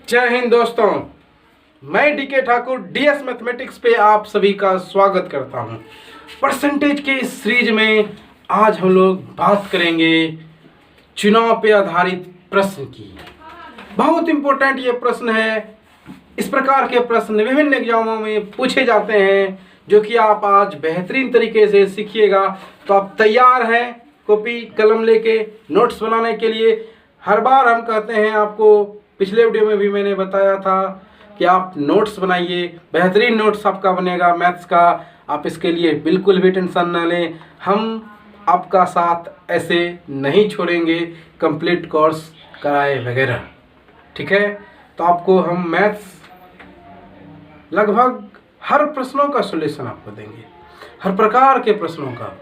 जय हिंद दोस्तों, मैं डीके ठाकुर डीएस मैथमेटिक्स पे आप सभी का स्वागत करता हूं। परसेंटेज के इस सीरीज में आज हम लोग बात करेंगे चुनाव पे आधारित प्रश्न की। बहुत इंपॉर्टेंट ये प्रश्न है। इस प्रकार के प्रश्न विभिन्न एग्जामों में पूछे जाते हैं, जो कि आप आज बेहतरीन तरीके से सीखिएगा। तो आप तैयार हैं कॉपी कलम लेके नोट्स बनाने के लिए? हर बार हम कहते हैं आपको, पिछले वीडियो में भी मैंने बताया था कि आप नोट्स बनाइए, बेहतरीन नोट्स आपका बनेगा मैथ्स का। आप इसके लिए बिल्कुल भी टेंशन न लें, हम आपका साथ ऐसे नहीं छोड़ेंगे कंप्लीट कोर्स कराए वगैरह। ठीक है, तो आपको हम मैथ्स लगभग हर प्रश्नों का सॉल्यूशन आपको देंगे, हर प्रकार के प्रश्नों का,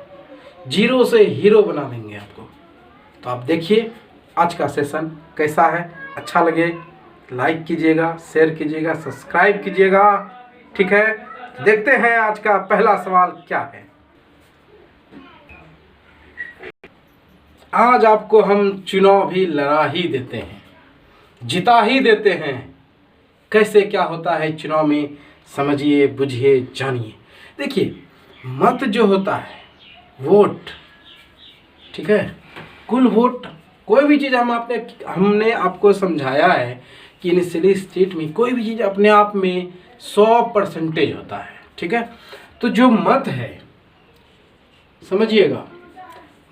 जीरो से हीरो बना देंगे आपको। तो आप देखिए आज का सेशन कैसा है। अच्छा लगे लाइक कीजिएगा, शेयर कीजिएगा, सब्सक्राइब कीजिएगा। ठीक है, देखते हैं आज का पहला सवाल क्या है। आज आपको हम चुनाव भी लड़ा ही देते हैं, जिता ही देते हैं। कैसे क्या होता है चुनाव में, समझिए, बुझिए, जानिए। देखिए, मत जो होता है, वोट, ठीक है, कुल वोट, कोई भी चीज़ हमने आपको समझाया है कि इनिशियली स्टेट में कोई भी चीज़ अपने आप में 100% होता है। ठीक है, तो जो मत है, समझिएगा,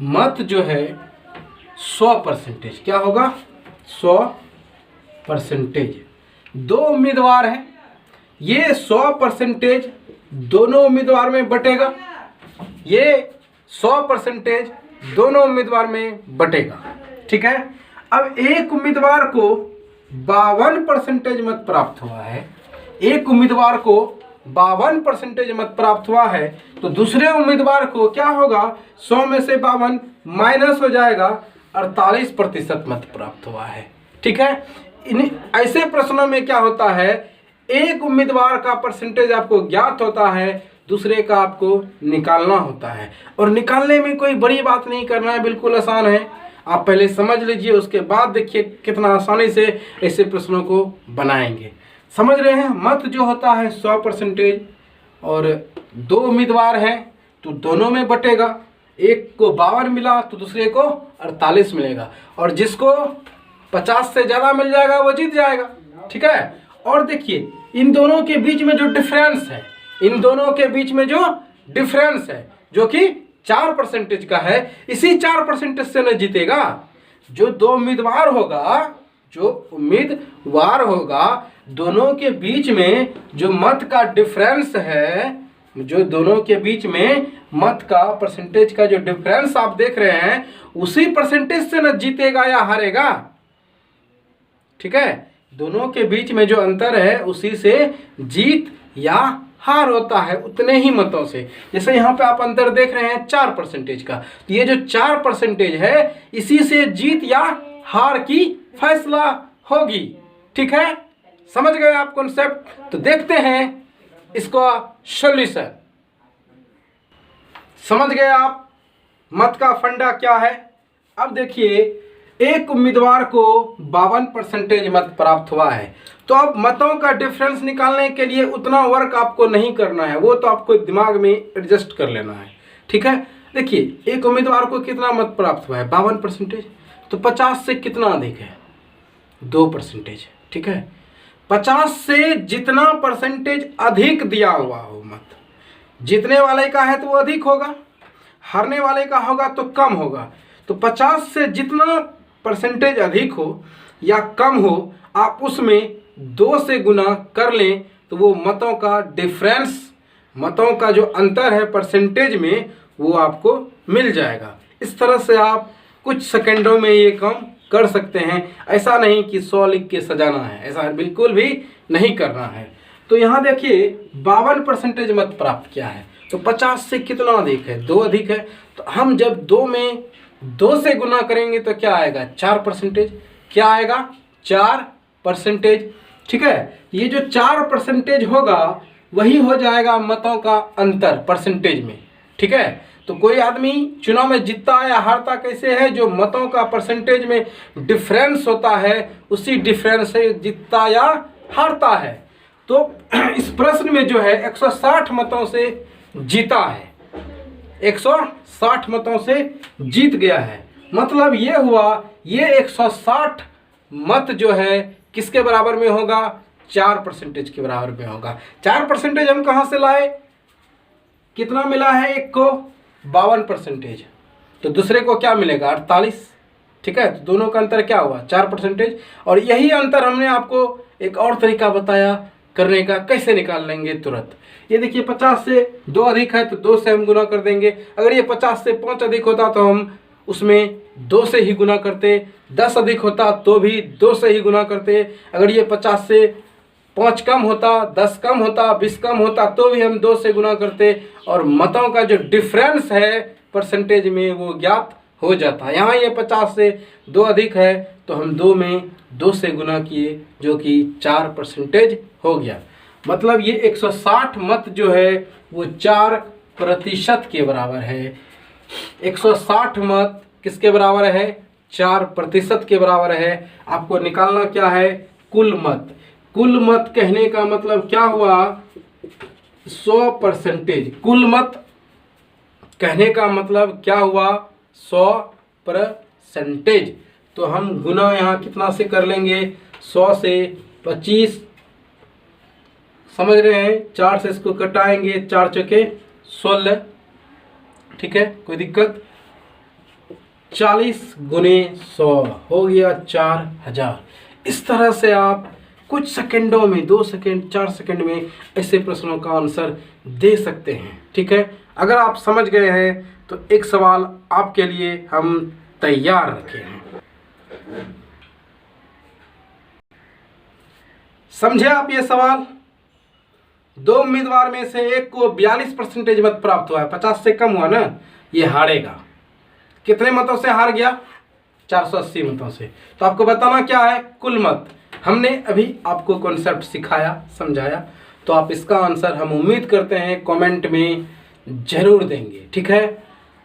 मत जो है 100% क्या होगा? 100%। दो उम्मीदवार हैं, ये 100% दोनों उम्मीदवार में बटेगा, ये 100% दोनों उम्मीदवार में बटेगा। ठीक है, अब एक उम्मीदवार को 52% मत प्राप्त हुआ है, एक उम्मीदवार को 52% मत प्राप्त हुआ है, तो दूसरे उम्मीदवार को क्या होगा? 100 में से 52 माइनस हो जाएगा, 48% मत प्राप्त हुआ है। ठीक है, इन ऐसे प्रश्नों में क्या होता है, एक उम्मीदवार का परसेंटेज आपको ज्ञात होता है, दूसरे का आपको निकालना होता है। और निकालने में कोई बड़ी बात नहीं करना है, बिल्कुल आसान है। आप पहले समझ लीजिए, उसके बाद देखिए कितना आसानी से ऐसे प्रश्नों को बनाएंगे। समझ रहे हैं? मत जो होता है 100% और दो उम्मीदवार हैं तो दोनों में बटेगा। एक को 52 मिला तो दूसरे को 48 मिलेगा, और जिसको 50 से ज़्यादा मिल जाएगा वो जीत जाएगा। ठीक है, और देखिए इन दोनों के बीच में जो डिफरेंस है, इन दोनों के बीच में जो डिफरेंस है, जो कि 4% का है, इसी 4% से न जीतेगा। जो दो उम्मीदवार होगा, जो उम्मीदवार होगा, दोनों के बीच में जो मत का डिफरेंस है, जो दोनों के बीच में मत का परसेंटेज का जो डिफरेंस आप देख रहे हैं, उसी परसेंटेज से न जीतेगा या हारेगा। ठीक है, दोनों के बीच में जो अंतर है उसी से जीत या हार होता है, उतने ही मतों से। जैसे यहाँ पे आप अंतर देख रहे हैं 4% का, तो ये जो 4% है, इसी से जीत या हार की फैसला होगी। ठीक है, समझ गए आप कॉन्सेप्ट? तो देखते हैं इसका सॉल्यूशन। समझ गए आप मत का फंडा क्या है? अब देखिए, एक उम्मीदवार को 52% मत प्राप्त हुआ है, तो अब मतों का डिफरेंस निकालने के लिए उतना वर्क आपको नहीं करना है, वो तो आपको दिमाग में एडजस्ट कर लेना है। ठीक है, देखिए एक उम्मीदवार को कितना मत प्राप्त हुआ है? 52%, तो 50 से कितना अधिक है? 2%। ठीक है, 50 से जितना परसेंटेज अधिक दिया हुआ हो मत, जीतने वाले का है तो वो अधिक होगा, हारने वाले का होगा तो कम होगा। तो 50 से जितना परसेंटेज अधिक हो या कम हो, आप उसमें 2 से गुना कर लें तो वो मतों का डिफरेंस, मतों का जो अंतर है परसेंटेज में, वो आपको मिल जाएगा। इस तरह से आप कुछ सेकंडों में ये काम कर सकते हैं। ऐसा नहीं कि 100 लिख के सजाना है, ऐसा बिल्कुल भी नहीं करना है। तो यहाँ देखिए 52% मत प्राप्त किया है, तो 50 से कितना अधिक है? 2 अधिक है। तो हम जब 2 में 2 से गुना करेंगे तो क्या आएगा? 4%। क्या आएगा? 4%। ठीक है, ये जो 4% होगा वही हो जाएगा मतों का अंतर परसेंटेज में। ठीक है, तो कोई आदमी चुनाव में जीतता या हारता कैसे है, जो मतों का परसेंटेज में डिफरेंस होता है उसी डिफरेंस से जीतता या हारता है। तो इस प्रश्न में जो है 160 मतों से जीता है, 160 मतों से जीत गया है। मतलब ये हुआ, ये 160 मत जो है किसके बराबर में होगा, 4% के बराबर में होगा। 4% हम कहाँ से लाए, कितना मिला है, एक को 52%, तो दूसरे को क्या मिलेगा 48, ठीक है। तो दोनों का अंतर क्या हुआ 4%। और यही अंतर हमने आपको एक और तरीका बताया करने का, कैसे निकाल लेंगे तुरंत। ये देखिए 50 से 2 अधिक है तो 2 से हम गुना कर देंगे। अगर ये 50 से 5 अधिक होता तो हम उसमें 2 से ही गुना करते। 10 अधिक होता तो भी 2 से ही गुना करते। अगर ये 50 से 5 कम होता, 10 कम होता, 20 कम होता तो भी हम 2 से गुना करते। और मतों का जो डिफरेंस है परसेंटेज में वो ज्ञात हो जाता। यहाँ ये 50 से 2 अधिक है तो हम 2 में 2 से गुना किए, जो कि 4% हो गया। मतलब ये 160 मत जो है वो 4% के बराबर है। 160 मत किसके बराबर है, 4% के बराबर है। आपको निकालना क्या है, कुल मत। कुल मत कहने का मतलब क्या हुआ, 100%। कुल मत कहने का मतलब क्या हुआ, 100%। तो हम गुना यहाँ कितना से कर लेंगे, 100 से 25, समझ रहे हैं, 4 से इसको कटाएंगे, 4 चौके 16, ठीक है, कोई दिक्कत। 40 गुने 100 हो गया 4000। इस तरह से आप कुछ सेकंडों में, 2 सेकंड 4 सेकंड में ऐसे प्रश्नों का आंसर दे सकते हैं, ठीक है। अगर आप समझ गए हैं तो एक सवाल आपके लिए हम तैयार रखे हैं। समझे आप ये सवाल, 2 उम्मीदवार में से एक को 42% मत प्राप्त हुआ है, 50 से कम हुआ ना, ये हारेगा। कितने मतों से हार गया, 480 मतों से। तो आपको बताना क्या है, कुल मत। हमने अभी आपको कॉन्सेप्ट सिखाया, समझाया, तो आप इसका आंसर हम उम्मीद करते हैं कमेंट में जरूर देंगे, ठीक है।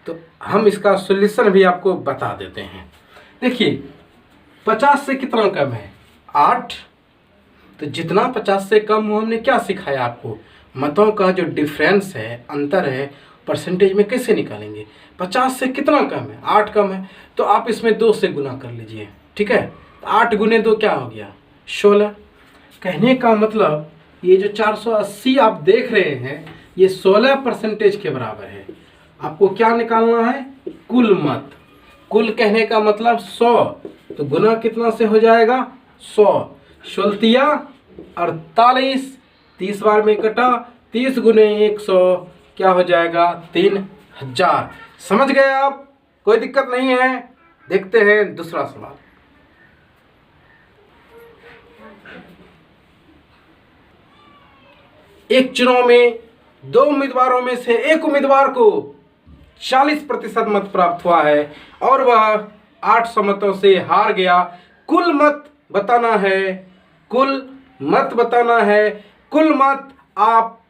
तो हम इसका सॉल्यूशन भी आपको बता देते हैं। देखिए 50 से कितना कम है, 8। तो जितना 50 से कम हो, हमने क्या सिखाया आपको, मतों का जो डिफरेंस है, अंतर है, परसेंटेज में कैसे निकालेंगे। 50 से कितना कम है, 8 कम है, तो आप इसमें 2 से गुना कर लीजिए, ठीक है। 8 गुने 2 क्या हो गया, 16। कहने का मतलब ये जो 480 आप देख रहे हैं ये 16% के बराबर है। आपको क्या निकालना है, कुल मत। कुल कहने का मतलब 100, तो गुना कितना से हो जाएगा, 100। 16 48, 30 बार में कटा, 30 गुने 100 क्या हो जाएगा, 3000। समझ गए आप, कोई दिक्कत नहीं है। देखते हैं दूसरा सवाल। एक चुनाव में 2 उम्मीदवारों में से एक उम्मीदवार को 40% मत प्राप्त हुआ है और वह 800 मतों से हार गया। कुल मत बताना है, कुल मत बताना है। कुल मत आप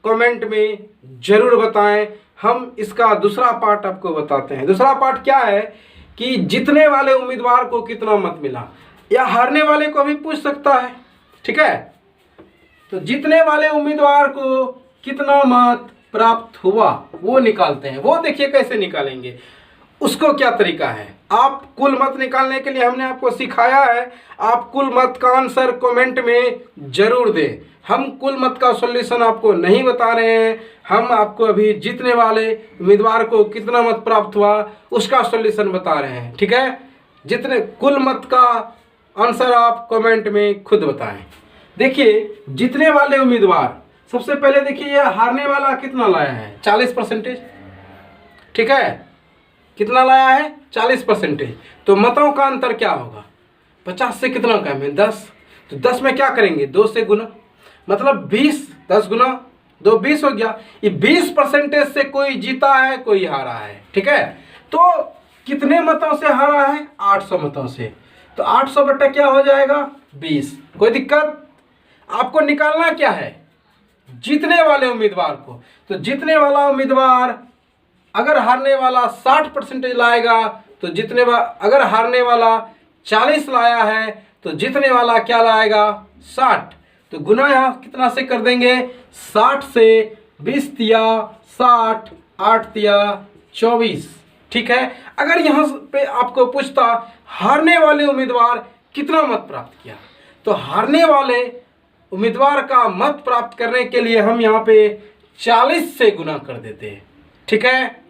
कमेंट में जरूर बताएं। हम इसका दूसरा पार्ट आपको बताते हैं। दूसरा पार्ट क्या है कि जीतने वाले उम्मीदवार को कितना मत मिला, या हारने वाले को भी पूछ सकता है, ठीक है। तो जीतने वाले उम्मीदवार को कितना मत प्राप्त हुआ वो निकालते हैं। वो देखिए कैसे निकालेंगे, उसको क्या तरीका है। आप कुल मत निकालने के लिए हमने आपको सिखाया है। आप कुल मत का आंसर कमेंट में जरूर दें। हम कुल मत का सॉल्यूशन आपको नहीं बता रहे हैं, हम आपको अभी जीतने वाले उम्मीदवार को कितना मत प्राप्त हुआ उसका सॉल्यूशन बता रहे हैं, ठीक है। जितने कुल मत का आंसर आप कमेंट में खुद बताएं। देखिए जीतने वाले उम्मीदवार, सबसे पहले देखिए ये हारने वाला कितना लाया है, 40%, ठीक है। कितना लाया है, 40%। तो मतों का अंतर क्या होगा, 50 से कितना कम है, 10। तो 10 में क्या करेंगे, 2 से गुना, मतलब 20। 10 गुना 2 20 हो गया। ये 20% से कोई जीता है, कोई हारा है, ठीक है। तो कितने मतों से हारा है, 800 मतों से। तो 800 बटा क्या हो जाएगा, 20। कोई दिक्कत। आपको निकालना क्या है, जीतने वाले उम्मीदवार को। तो जीतने वाला उम्मीदवार अगर हारने वाला 60% लाएगा तो अगर हारने वाला 40 लाया है तो जीतने वाला क्या लाएगा 60। तो गुना यहाँ कितना से कर देंगे 60 से 20 तिया 60 8 तिया 24। ठीक है। अगर यहाँ पे आपको पूछता हारने वाले उम्मीदवार कितना मत प्राप्त किया, तो हारने वाले उम्मीदवार का मत प्राप्त करने के लिए हम यहाँ पे 40 से गुना कर देते हैं। ठीक है,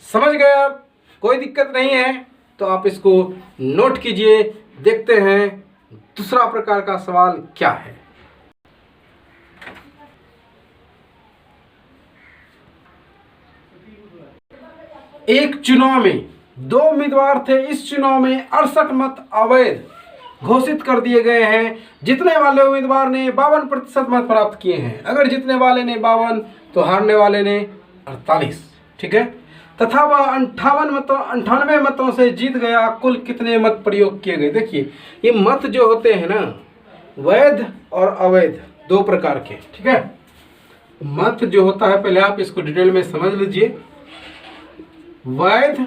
समझ गए आप, कोई दिक्कत नहीं है। तो आप इसको नोट कीजिए। देखते हैं दूसरा प्रकार का सवाल क्या है। एक चुनाव में 2 उम्मीदवार थे। इस चुनाव में 68 मत अवैध घोषित कर दिए गए हैं। जीतने वाले उम्मीदवार ने 52% मत प्राप्त किए हैं। अगर जीतने वाले ने 52 तो हारने वाले ने 48। ठीक है। तथा वह 98 मतों से जीत गया। कुल कितने मत प्रयोग किए गए। देखिए ये मत जो होते हैं ना, वैध और अवैध 2 प्रकार के। ठीक है। मत जो होता है, पहले आप इसको डिटेल में समझ लीजिए। वैध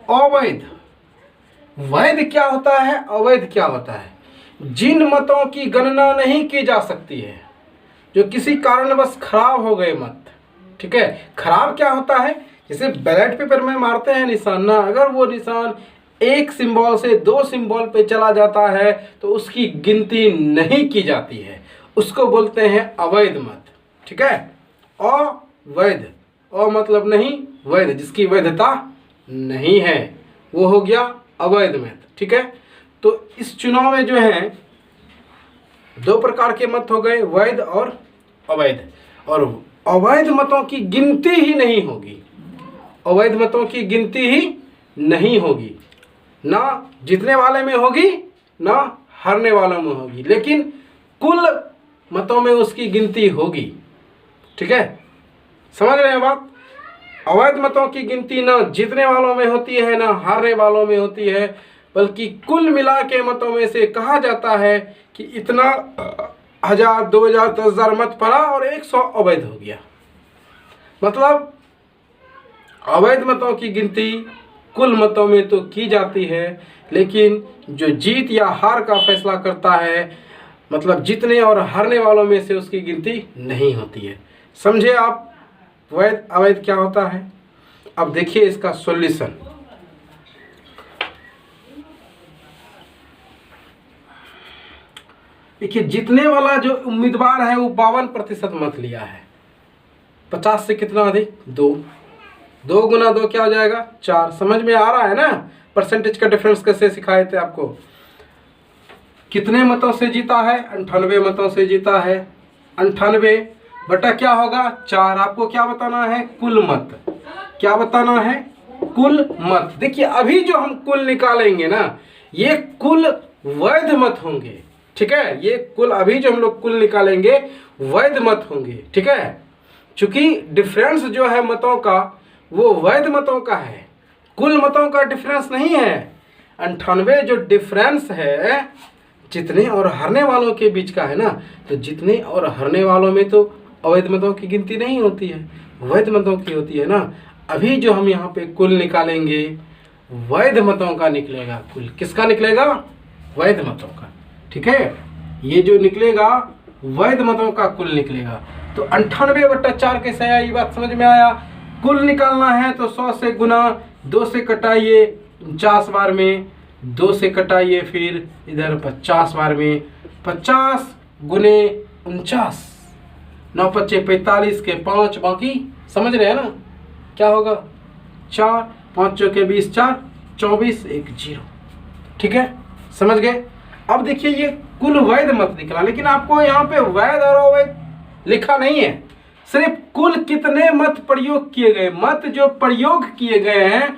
अवैध। वैध क्या होता है, अवैध क्या होता है। जिन मतों की गणना नहीं की जा सकती है, जो किसी कारणवश खराब हो गए मत। ठीक है। खराब क्या होता है, जैसे बैलेट पेपर में मारते हैं निशान ना, अगर वो निशान एक सिंबल से 2 सिंबल पे चला जाता है तो उसकी गिनती नहीं की जाती है, उसको बोलते हैं अवैध मत। ठीक है। अवैध, अ मतलब नहीं, वैध जिसकी वैधता नहीं है, वो हो गया अवैध मत। ठीक है। तो इस चुनाव में जो है 2 प्रकार के मत हो गए, वैध और अवैध। और अवैध मतों की गिनती ही नहीं होगी। अवैध मतों की गिनती ही नहीं होगी, ना जीतने वाले में होगी ना हारने वालों में होगी, लेकिन कुल मतों में उसकी गिनती होगी। ठीक है, समझ रहे हैं बात। अवैध मतों की गिनती ना जीतने वालों में होती है ना हारने वालों में होती है, बल्कि कुल मिला के मतों में से कहा जाता है कि इतना 1000 2000 10,000 मत पड़ा और 100 अवैध हो गया। मतलब अवैध मतों की गिनती कुल मतों में तो की जाती है, लेकिन जो जीत या हार का फैसला करता है, मतलब जीतने और हारने वालों में से उसकी गिनती नहीं होती है। समझे आप वैध अवैध क्या होता है। अब देखिए इसका सॉल्यूशन। देखिए जीतने वाला जो उम्मीदवार है वो 52% मत लिया है। 50 से कितना अधिक 2 गुना 2 क्या हो जाएगा 4। समझ में आ रहा है ना परसेंटेज का डिफरेंस कैसे सिखाए थे आपको। कितने मतों से जीता है 98 मतों से जीता है। 98 बटा क्या होगा 4। आपको क्या बताना है कुल मत। क्या बताना है कुल मत। देखिए अभी जो हम कुल निकालेंगे ना, ये कुल वैध मत होंगे। ठीक है, ये कुल अभी जो हम लोग कुल निकालेंगे वैध मत होंगे। ठीक है, चूंकि डिफरेंस जो है मतों का वो वैध मतों का है, कुल मतों का डिफरेंस नहीं है। 98 जो डिफरेंस है जीतने और हारने वालों के बीच का है ना, तो जीतने और हारने वालों में तो अवैध मतों की गिनती नहीं होती है, वैध मतों की होती है ना। अभी जो हम यहाँ पे कुल निकालेंगे वैध मतों का निकलेगा। कुल किसका निकलेगा वैध मतों का। ठीक है, ये जो निकलेगा वैध मतों का कुल निकलेगा। तो 98 बटा 4 कैसे आया, ये बात समझ में आया। कुल निकालना है तो 100 से गुना 2 से कटाइए 49 बार में, 2 से कटाइए फिर इधर 50 बार में। 50 गुने 49, 9 पच्चे 45 के 5 बाकी। समझ रहे हैं ना क्या होगा 4 5 चौके 20 4 24 1 0। ठीक है, समझ गए। अब देखिए ये कुल वैध मत निकला, लेकिन आपको यहाँ पे वैध और अवैध लिखा नहीं है, सिर्फ कुल कितने मत प्रयोग किए गए। मत जो प्रयोग किए गए हैं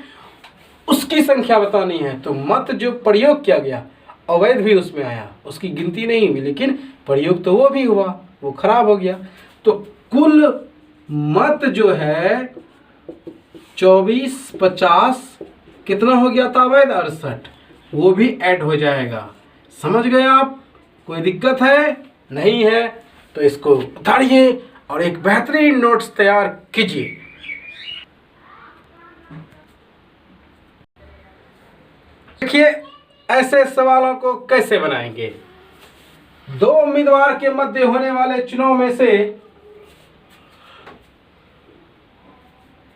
उसकी संख्या बतानी है। तो मत जो प्रयोग किया गया अवैध भी उसमें आया, उसकी गिनती नहीं हुई, लेकिन प्रयोग तो वो भी हुआ, वो खराब हो गया। तो कुल मत जो है 24 50 कितना हो गया था अवैध 68, वो भी ऐड हो जाएगा। समझ गए आप, कोई दिक्कत है नहीं है तो इसको उतारिए और एक बेहतरीन नोट्स तैयार कीजिए। देखिए ऐसे सवालों को कैसे बनाएंगे। दो उम्मीदवार के मध्य होने वाले चुनाव में से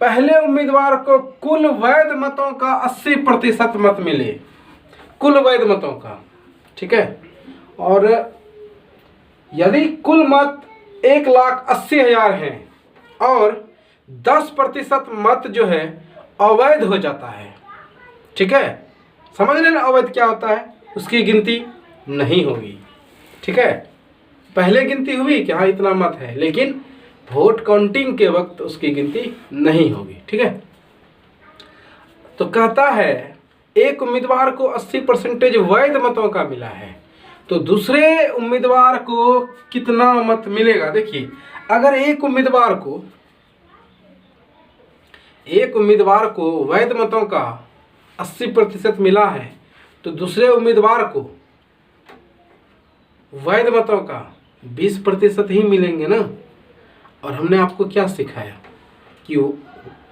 पहले उम्मीदवार को कुल वैध मतों का 80% मत मिले, कुल वैध मतों का, ठीक है। और यदि कुल मत 1,80,000 हैं और 10% मत जो है अवैध हो जाता है, ठीक है। समझ रहे ना अवैध क्या होता है, उसकी गिनती नहीं होगी, ठीक है। पहले गिनती हुई कि हाँ इतना मत है, लेकिन वोट काउंटिंग के वक्त उसकी गिनती नहीं होगी, ठीक है। तो कहता है एक उम्मीदवार को 80% वैध मतों का मिला है, तो दूसरे उम्मीदवार को कितना मत मिलेगा। देखिए अगर एक उम्मीदवार को वैध मतों का 80% मिला है, तो दूसरे उम्मीदवार को वैध मतों का 20% ही मिलेंगे ना। और हमने आपको क्या सिखाया कि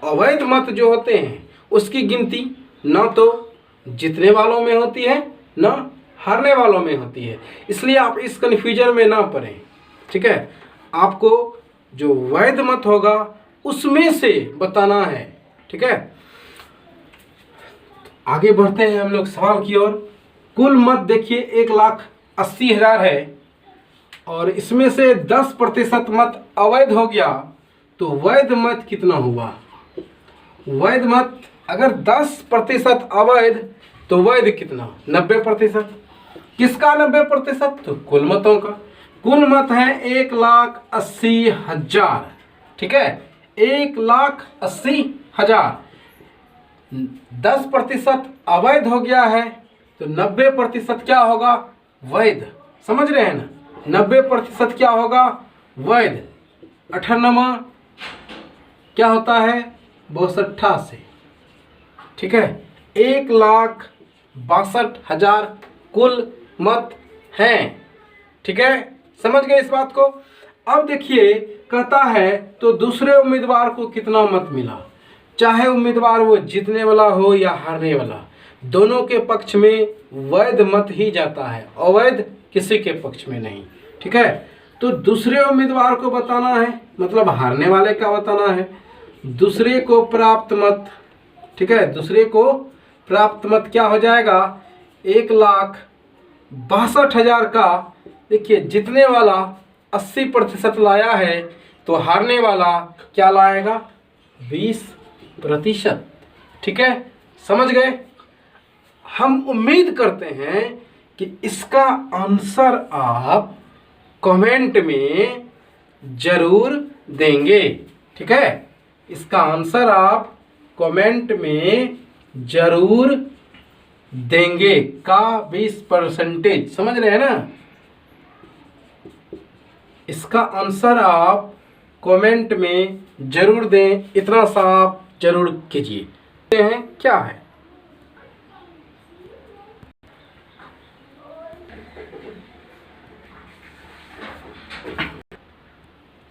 अवैध मत जो होते हैं उसकी गिनती न तो जीतने वालों में होती है न हारने वालों में होती है, इसलिए आप इस कन्फ्यूजन में ना पड़ें, ठीक है। आपको जो वैध मत होगा उसमें से बताना है, ठीक है। आगे बढ़ते हैं हम लोग सवाल की ओर। कुल मत देखिए 1,80,000 है और इसमें से 10% मत अवैध हो गया, तो वैध मत कितना हुआ। वैध मत अगर 10% अवैध तो वैध कितना 90%। किसका 90%? तो कुल मतों का। कुल मत है 1,80,000, ठीक है, 1,80,000। 10% अवैध हो गया है तो 90% क्या होगा, वैध। समझ रहे हैं ना, 90% क्या होगा, वैध। 98 क्या होता है, 62 से, ठीक है। 1,62,000 कुल मत हैं, ठीक है। समझ गए इस बात को। अब देखिए कहता है तो दूसरे उम्मीदवार को कितना मत मिला, चाहे उम्मीदवार वो जीतने वाला हो या हारने वाला, दोनों के पक्ष में वैध मत ही जाता है, अवैध किसी के पक्ष में नहीं, ठीक है। तो दूसरे उम्मीदवार को बताना है, मतलब हारने वाले का बताना है। दूसरे को प्राप्त मत, ठीक है, दूसरे को प्राप्त मत क्या हो जाएगा, 1,62,000 का। देखिए जीतने वाला 80% लाया है, तो हारने वाला क्या लाएगा, 20%, ठीक है। समझ गए। हम उम्मीद करते हैं कि इसका आंसर आप कमेंट में जरूर देंगे, ठीक है। इसका आंसर आप कमेंट में जरूर देंगे का 20%। समझ रहे हैं ना, इसका आंसर आप कमेंट में जरूर दें, इतना सा आप जरूर कीजिए। हैं क्या है,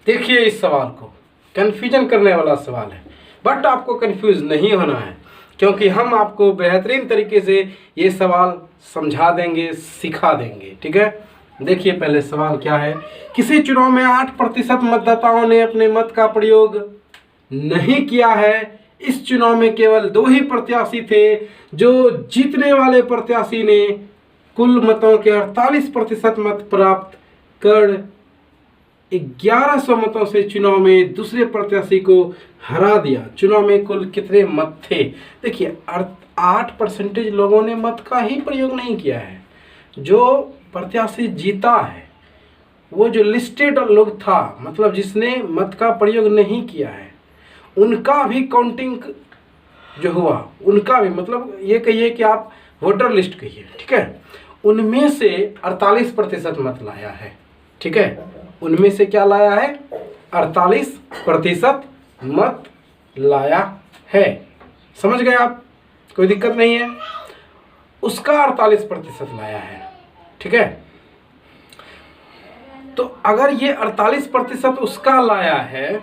देखिए इस सवाल को, कन्फ्यूजन करने वाला सवाल है, बट आपको कन्फ्यूज नहीं होना है, क्योंकि हम आपको बेहतरीन तरीके से ये सवाल समझा देंगे, सिखा देंगे, ठीक है। देखिए पहले सवाल क्या है। किसी चुनाव में 8% मतदाताओं ने अपने मत का प्रयोग नहीं किया है। इस चुनाव में केवल 2 ही प्रत्याशी थे। जो जीतने वाले प्रत्याशी ने कुल मतों के 48% मत प्राप्त कर 1100 मतों से चुनाव में दूसरे प्रत्याशी को हरा दिया। चुनाव में कुल कितने मत थे। देखिए 8% लोगों ने मत का ही प्रयोग नहीं किया है। जो प्रत्याशी जीता है वो जो लिस्टेड लोग था, मतलब जिसने मत का प्रयोग नहीं किया है, उनका भी काउंटिंग जो हुआ, उनका भी, मतलब ये कहिए कि आप वोटर लिस्ट कहिए, ठीक है, उनमें से 48% मत लाया है, ठीक है। उनमें से क्या लाया है, 48% मत लाया है। समझ गए आप, कोई दिक्कत नहीं है। उसका 48% लाया है, ठीक है। तो अगर ये 48% उसका लाया है,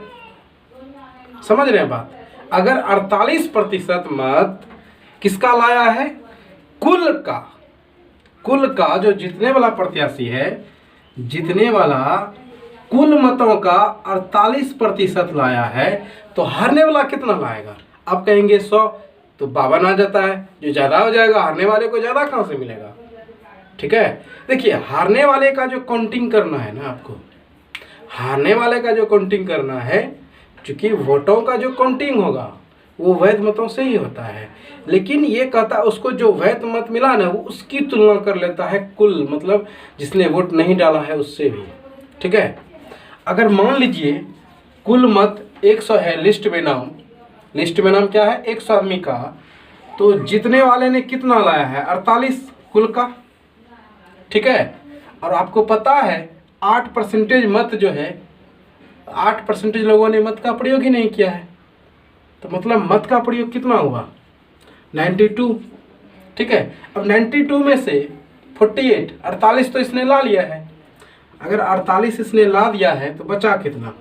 समझ रहे हैं बात, अगर 48% मत किसका लाया है, कुल का जो जीतने वाला प्रत्याशी है, जीतने वाला कुल मतों का 48% लाया है, तो हारने वाला कितना लाएगा? आप कहेंगे 100, तो 52 आ जाता है, जो ज़्यादा हो जाएगा, हारने वाले को ज़्यादा कहाँ से मिलेगा? ठीक है, देखिए हारने वाले का जो काउंटिंग करना है ना, आपको हारने वाले का जो काउंटिंग करना है, क्योंकि वोटों का जो काउंटिंग होगा वो वैध मतों से ही होता है, लेकिन ये कहता है उसको जो वैध मत मिला ना, वो उसकी तुलना कर लेता है कुल, मतलब जिसने वोट नहीं डाला है उससे भी। ठीक है, अगर मान लीजिए कुल मत 100 है, लिस्ट में नाम क्या है 100 आदमी का, तो जीतने वाले ने कितना लाया है 48 कुल का। ठीक है, और आपको पता है 8% मत जो है, 8% लोगों ने मत का प्रयोग ही नहीं किया है, तो मतलब मत का प्रयोग कितना हुआ 92। ठीक है, अब 92 में से 48 तो इसने ला लिया है, अगर 48 इसने ला दिया है तो बचा कितना,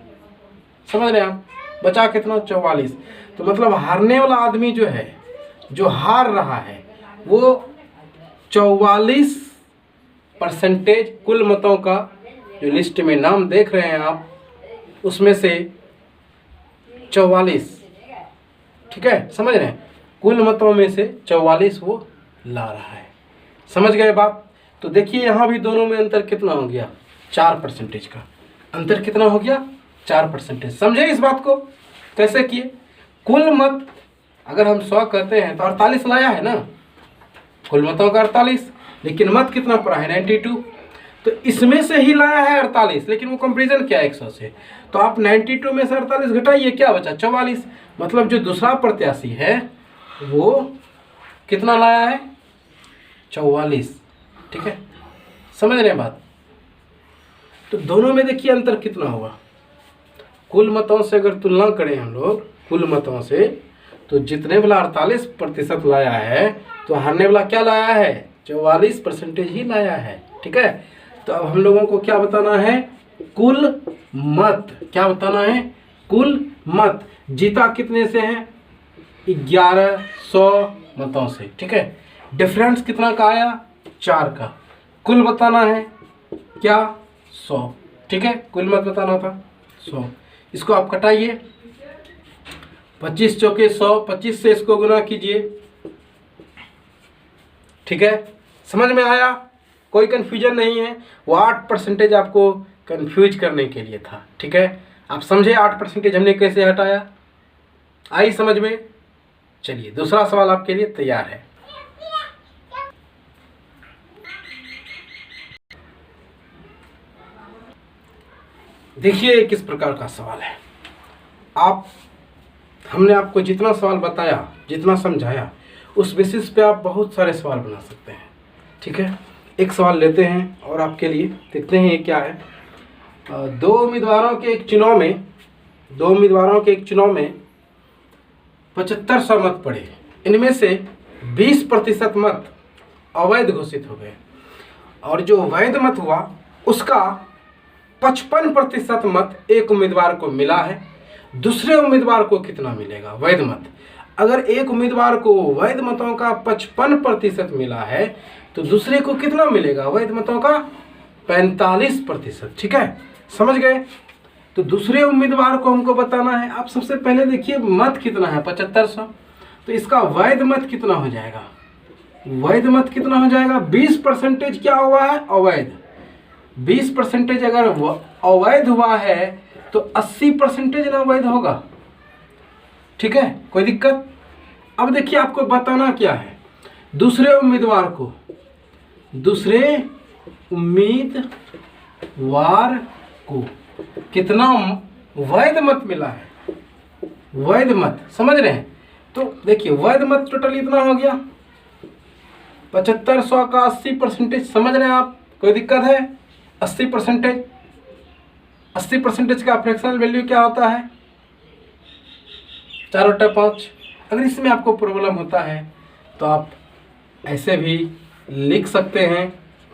समझ रहे हैं आप, बचा कितना 44। तो मतलब हारने वाला आदमी जो है, जो हार रहा है, वो 44% कुल मतों का, जो लिस्ट में नाम देख रहे हैं आप, उसमें से 44, ठीक है, समझ रहे हैं, कुल मतों में से 44 वो ला रहा है। समझ गए बात? तो देखिए यहाँ भी दोनों में अंतर कितना हो गया, 4% का अंतर कितना हो गया, 4%। समझे इस बात को कैसे किए? कुल मत अगर हम 100 कहते हैं तो 48 लाया है ना, कुल मतों का 48, लेकिन मत कितना पड़ा है 92, तो इसमें से ही लाया है 48, लेकिन वो कंपेरिजन क्या है 100 से, तो आप 92 में से 48 घटाइए, क्या बचा 44। मतलब जो दूसरा प्रत्याशी है वो कितना लाया है 44। ठीक है, समझ रहे हैं बात? तो दोनों में देखिए अंतर कितना हुआ, कुल मतों से अगर तुलना करें हम लोग कुल मतों से, तो जितने वाला 48% लाया है, तो हारने वाला क्या लाया है 44% ही लाया है। ठीक है, तो अब हम लोगों को क्या बताना है, कुल मत, क्या बताना है, कुल मत जीता कितने से है 1100 मतों से। ठीक है, डिफरेंस कितना का आया 4 का, कुल बताना है क्या 100। ठीक है, कुल मत बताना था 100, इसको आप कटाइए, 25 चौके 100, 25 से इसको गुना कीजिए। ठीक है, समझ में आया? कोई कन्फ्यूजन नहीं है, वो 8% आपको कन्फ्यूज करने के लिए था। ठीक है, आप समझे 8% हमने कैसे हटाया, आई समझ में? चलिए दूसरा सवाल आपके लिए तैयार है। देखिए किस प्रकार का सवाल है। हमने आपको जितना सवाल बताया, जितना समझाया, उस बेसिस पे आप बहुत सारे सवाल बना सकते हैं। ठीक है, एक सवाल लेते हैं और आपके लिए देखते हैं ये क्या है। दो उम्मीदवारों के एक चुनाव में 7500 मत पड़े, इनमें से 20% मत अवैध घोषित हो गए, और जो वैध मत हुआ उसका 55% मत एक उम्मीदवार को मिला है। दूसरे उम्मीदवार को कितना मिलेगा वैध मत? अगर एक उम्मीदवार को वैध मतों का 55% मिला है, तो दूसरे को कितना मिलेगा वैध मतों का 45%। ठीक है, समझ गए? तो दूसरे उम्मीदवार को हमको बताना है। आप सबसे पहले देखिए मत कितना है 7500, तो इसका वैध मत कितना हो जाएगा, वैध मत कितना हो जाएगा, 20% क्या हुआ है अवैध, 20% अगर अवैध हुआ है तो 80% ना वैध होगा। ठीक है, कोई दिक्कत? अब देखिए आपको बताना क्या है, दूसरे उम्मीदवार को कितना वैध मत मिला है, वैध मत, समझ रहे हैं? तो देखिए वैध मत टोटल इतना हो गया 7500 का 80%, समझ रहे हैं आप? कोई दिक्कत है? 80% का फ्रैक्शनल वैल्यू क्या होता है 4/5। अगर इसमें आपको प्रॉब्लम होता है तो आप ऐसे भी लिख सकते हैं,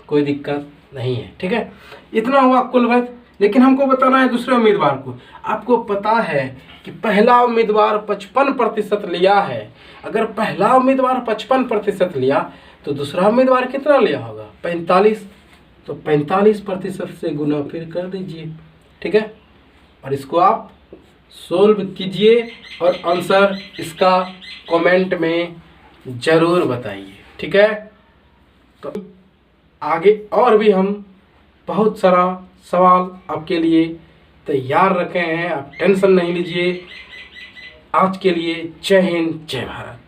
कोई दिक्कत नहीं है। ठीक है, इतना हुआ कुल वैध। लेकिन हमको बताना है दूसरे उम्मीदवार को। आपको पता है कि पहला उम्मीदवार 55% लिया है, अगर पहला उम्मीदवार 55% लिया तो दूसरा उम्मीदवार कितना लिया होगा 45, तो 45% से गुना फिर कर दीजिए, ठीक है। और इसको आप सोल्व कीजिए और आंसर इसका कमेंट में ज़रूर बताइए, ठीक है। तो आगे और भी हम बहुत सारा सवाल आपके लिए तैयार रखे हैं, आप टेंशन नहीं लीजिए। आज के लिए जय हिंद, जय भारत।